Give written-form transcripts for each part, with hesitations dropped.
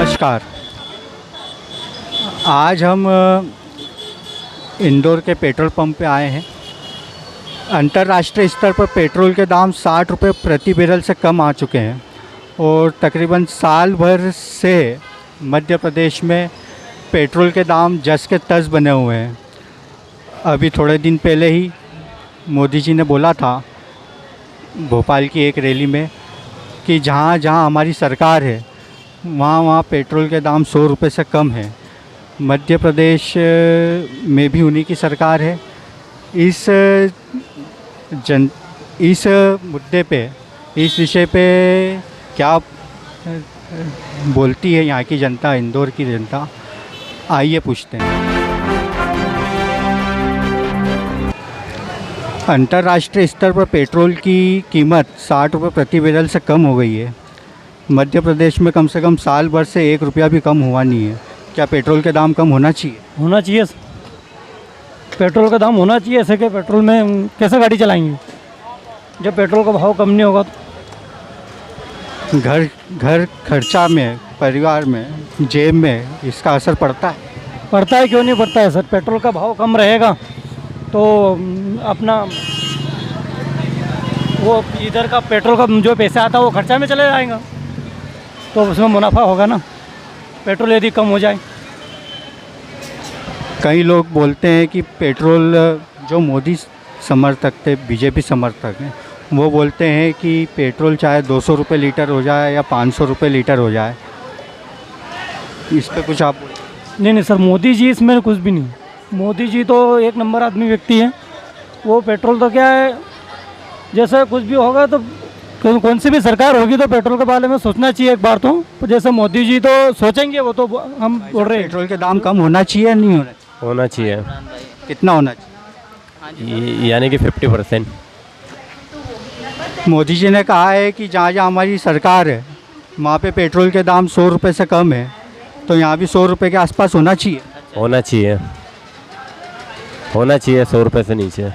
नमस्कार। आज हम इंदौर के पेट्रोल पंप पे आए हैं। अंतर्राष्ट्रीय स्तर पर पेट्रोल के दाम 60 रुपये प्रति बैरल से कम आ चुके हैं और तकरीबन साल भर से मध्य प्रदेश में पेट्रोल के दाम जस के तस बने हुए हैं। अभी थोड़े दिन पहले ही मोदी जी ने बोला था भोपाल की एक रैली में कि जहाँ जहाँ हमारी सरकार है वहाँ पेट्रोल के दाम 100 रुपये से कम है। मध्य प्रदेश में भी उन्हीं की सरकार है। इस मुद्दे पे, इस विषय पे क्या बोलती है यहाँ की जनता, इंदौर की जनता, आइए पूछते हैं। अंतर्राष्ट्रीय स्तर पर पेट्रोल की कीमत 60 रुपये प्रति बैरल से कम हो गई है। मध्य प्रदेश में कम से कम साल भर से 1 रुपया भी कम हुआ नहीं है। क्या पेट्रोल के दाम कम होना चाहिए? होना चाहिए। पेट्रोल का दाम होना चाहिए। ऐसे कि पेट्रोल में कैसे गाड़ी चलाएंगे जब पेट्रोल का भाव कम नहीं होगा तो? घर खर्चा में, परिवार में, जेब में इसका असर पड़ता है? पड़ता है, क्यों नहीं पड़ता है सर। पेट्रोल का भाव कम रहेगा तो अपना वो इधर का पेट्रोल का जो पैसा आता है वो खर्चा में चले जाएगा, तो उसमें मुनाफा होगा ना, पेट्रोल यदि कम हो जाए। कई लोग बोलते हैं कि पेट्रोल, जो मोदी समर्थक थे, बीजेपी समर्थक हैं, वो बोलते हैं कि पेट्रोल चाहे 200 रुपये लीटर हो जाए या 500 रुपये लीटर हो जाए, इस पर कुछ आप? नहीं सर, मोदी जी इसमें कुछ भी नहीं। मोदी जी तो एक नंबर आदमी व्यक्ति है। वो पेट्रोल तो क्या है, जैसे कुछ भी होगा तो कौन सी भी सरकार होगी तो पेट्रोल के बारे में सोचना चाहिए एक बार तो जैसे मोदी जी तो सोचेंगे, वो तो हम बोल रहे हैं। पेट्रोल के दाम कम होना चाहिए या नहीं होना चाहिए? कितना होना चाहिए? यानी कि 50%। मोदी जी ने कहा है कि जहाँ जहाँ हमारी सरकार है वहाँ पे पेट्रोल के दाम 100 रुपये से कम है, तो यहाँ भी 100 रुपये के आसपास होना चाहिए। होना चाहिए, होना चाहिए। 100 रुपये से नीचे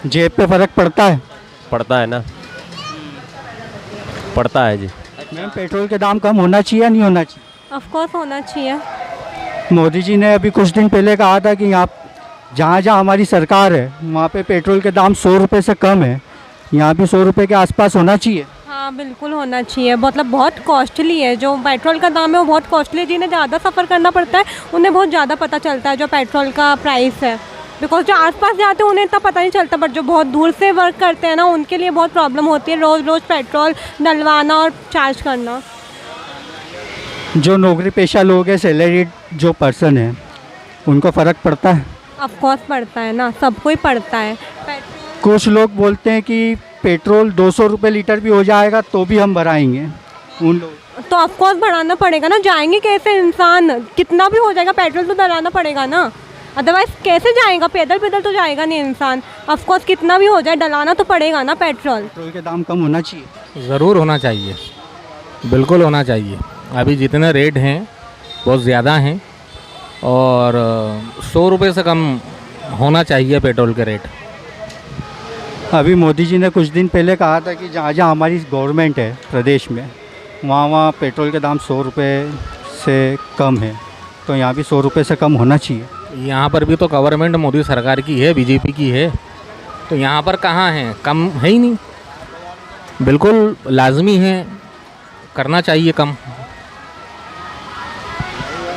जेब पे फ़र्क पड़ता है? पड़ता है ना, पड़ता है जी। मैम, पेट्रोल के दाम कम होना चाहिए या नहीं होना चाहिए? ऑफ कोर्स होना चाहिए। मोदी जी ने अभी कुछ दिन पहले कहा था कि यहाँ जहाँ जहाँ हमारी सरकार है वहाँ पे पेट्रोल के दाम 100 रुपये से कम है, यहाँ भी 100 रुपये के आसपास होना चाहिए। हाँ बिल्कुल होना चाहिए। मतलब बहुत कॉस्टली है जो पेट्रोल का दाम है, वो बहुत कॉस्टली है। जिन्हें ज़्यादा सफ़र करना पड़ता है उन्हें बहुत ज़्यादा पता चलता है जो पेट्रोल का प्राइस है। बिकॉज जो आसपास जाते हैं उन्हें इतना पता नहीं चलता, बट जो बहुत दूर से वर्क करते हैं ना, उनके लिए बहुत प्रॉब्लम होती है रोज़ रोज़ पेट्रोल डलवाना और चार्ज करना। जो नौकरी पेशा लोग हैं, सैलरीड जो पर्सन है, उनको फ़र्क पड़ता है? ऑफ कोर्स पड़ता है ना, सबको ही पड़ता है। कुछ लोग बोलते हैं कि पेट्रोल 200 रुपये लीटर भी हो जाएगा तो भी हम भराएंगे। उन लोग तो ऑफ कोर्स बढ़ाना पड़ेगा ना, जाएंगे कैसे इंसान? कितना भी हो जाएगा पेट्रोल तो डलाना पड़ेगा ना, अदरवाइज कैसे जाएगा? पैदल पैदल तो जाएगा नहीं इंसान। ऑफ कोर्स कितना भी हो जाए डलाना तो पड़ेगा ना पेट्रोल। पेट्रोल के दाम कम होना चाहिए? ज़रूर होना चाहिए, बिल्कुल होना चाहिए। अभी जितने रेट हैं बहुत ज़्यादा हैं और 100 रुपये से कम होना चाहिए पेट्रोल के रेट। अभी मोदी जी ने कुछ दिन पहले कहा था कि जहाँ जहाँ हमारी गवर्नमेंट है प्रदेश में वहाँ पेट्रोल के दाम 100 रुपये से कम है, तो यहाँ भी 100 रुपये से कम होना चाहिए। यहाँ पर भी तो गवर्नमेंट मोदी सरकार की है, बीजेपी की है, तो यहाँ पर कहाँ है? कम है ही नहीं। बिल्कुल लाजमी है, करना चाहिए कम।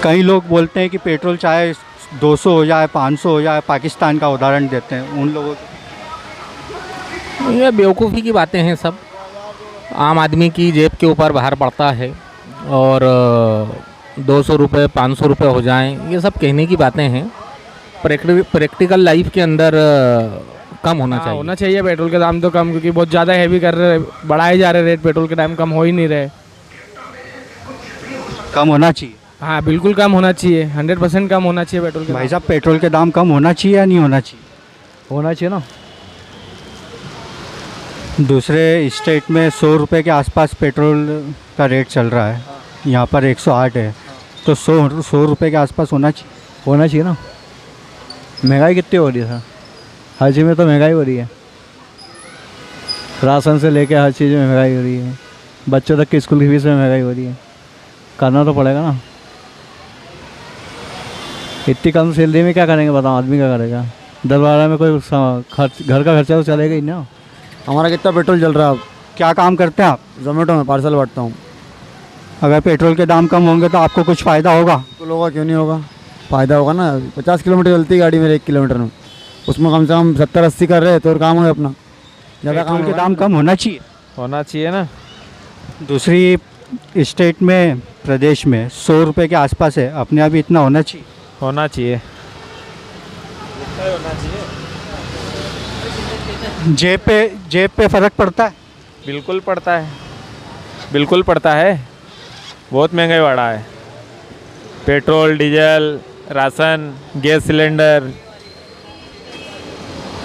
कई लोग बोलते हैं कि पेट्रोल चाहे 200 हो जाए, 500 हो जाए, पाकिस्तान का उदाहरण देते हैं उन लोगों को। ये बेवकूफ़ी की बातें हैं सब। आम आदमी की जेब के ऊपर बाहर पड़ता है और 200 रुपये 500 रुपये हो जाएं, ये सब कहने की बातें हैं। प्रैक्टिकल लाइफ के अंदर कम होना चाहिए। होना चाहिए पेट्रोल के दाम तो कम, क्योंकि बहुत ज़्यादा हैवी कर रहे, बढ़ाए जा रहे रेट। पेट्रोल के दाम कम हो ही नहीं रहे। कम होना चाहिए? हाँ बिल्कुल कम होना चाहिए, 100% कम होना चाहिए पेट्रोल के। भाई साहब, पेट्रोल के दाम कम होना चाहिए या नहीं होना चाहिए? होना चाहिए ना। दूसरे स्टेट में 100 रुपये के आसपास पेट्रोल का रेट चल रहा है, यहाँ पर 108 है, तो 100 रुपये के आसपास होना चाहिए। होना चाहिए ना। महंगाई कितनी हो रही है सर, हर चीज़ में तो महंगाई हो रही है। राशन से लेके हर चीज़ में महंगाई हो रही है, बच्चों तक की स्कूल की फीस में महंगाई हो रही है। करना तो पड़ेगा ना, इतनी कम सैलरी में क्या करेंगे बताओ, आदमी क्या करेगा। 10-12 में कोई खर्च, घर का खर्चा तो चलेगा ही ना। हमारा कितना पेट्रोल चल रहा है अब? क्या काम करते हैं आप? जोमेटो में पार्सल बांटता हूँ। अगर पेट्रोल के दाम कम होंगे तो आपको कुछ फ़ायदा होगा? तो होगा, क्यों नहीं होगा, फ़ायदा होगा ना। 50 किलोमीटर चलती है गाड़ी मेरे 1 किलोमीटर में, उसमें कम से कम 70-80 कर रहे हैं तो काम है अपना। ज़्यादा पेट्रोल काम के दाम कम होना चाहिए। होना चाहिए ना। दूसरी स्टेट में, प्रदेश में 100 रुपये के आसपास है, अपने यहाँ भी इतना होना चाहिए। होना चाहिए। जेब पे फ़र्क पड़ता है? बिल्कुल पड़ता है, बिल्कुल पड़ता है। बहुत महंगाई बढ़ा है, petrol, diesel, ration, gas cylinder.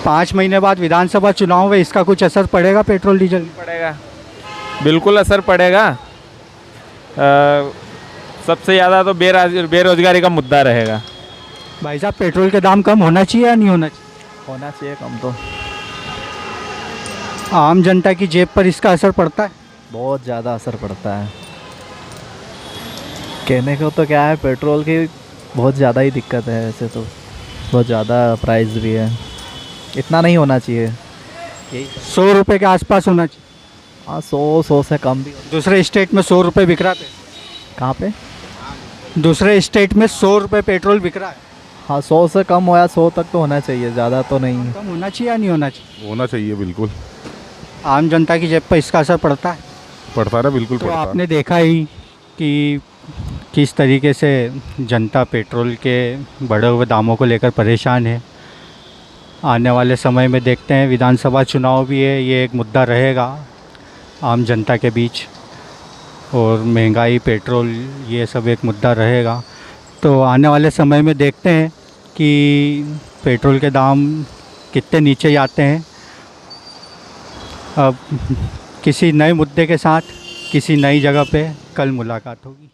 5 महीने बाद विधानसभा चुनाव है, इसका कुछ असर पड़ेगा पेट्रोल डीजल? पड़ेगा, बिल्कुल असर पड़ेगा। सबसे ज़्यादा तो बेरोजगारी का मुद्दा रहेगा। भाई साहब, पेट्रोल के दाम कम होना चाहिए या नहीं होना चाहिए? होना चाहिए कम तो। आम जनता की जेब पर इसका असर पड़ता है? बहुत ज़्यादा असर पड़ता है। कहने को तो क्या है, पेट्रोल की बहुत ज़्यादा ही दिक्कत है, ऐसे तो बहुत ज़्यादा प्राइस भी है, इतना नहीं होना चाहिए। यही 100 रुपये के आसपास होना चाहिए। हाँ, 100 से कम भी। दूसरे स्टेट में 100 रुपये बिक रहा है। कहाँ पे? दूसरे स्टेट में 100 रुपये पेट्रोल बिक रहा है। हाँ, 100 से कम हो या 100 तक तो होना चाहिए, ज़्यादा तो नहीं। कम होना चाहिए या नहीं होना चाहिए? होना चाहिए, बिल्कुल। आम जनता की जेब पर इसका असर पड़ता है? पड़ता है, बिल्कुल तो पड़ता है। आपने देखा ही कि किस तरीके से जनता पेट्रोल के बढ़े हुए दामों को लेकर परेशान है। आने वाले समय में देखते हैं, विधानसभा चुनाव भी है, ये एक मुद्दा रहेगा आम जनता के बीच, और महंगाई, पेट्रोल, ये सब एक मुद्दा रहेगा। तो आने वाले समय में देखते हैं कि पेट्रोल के दाम कितने नीचे जाते हैं। अब किसी नए मुद्दे के साथ किसी नई जगह पे कल मुलाकात होगी।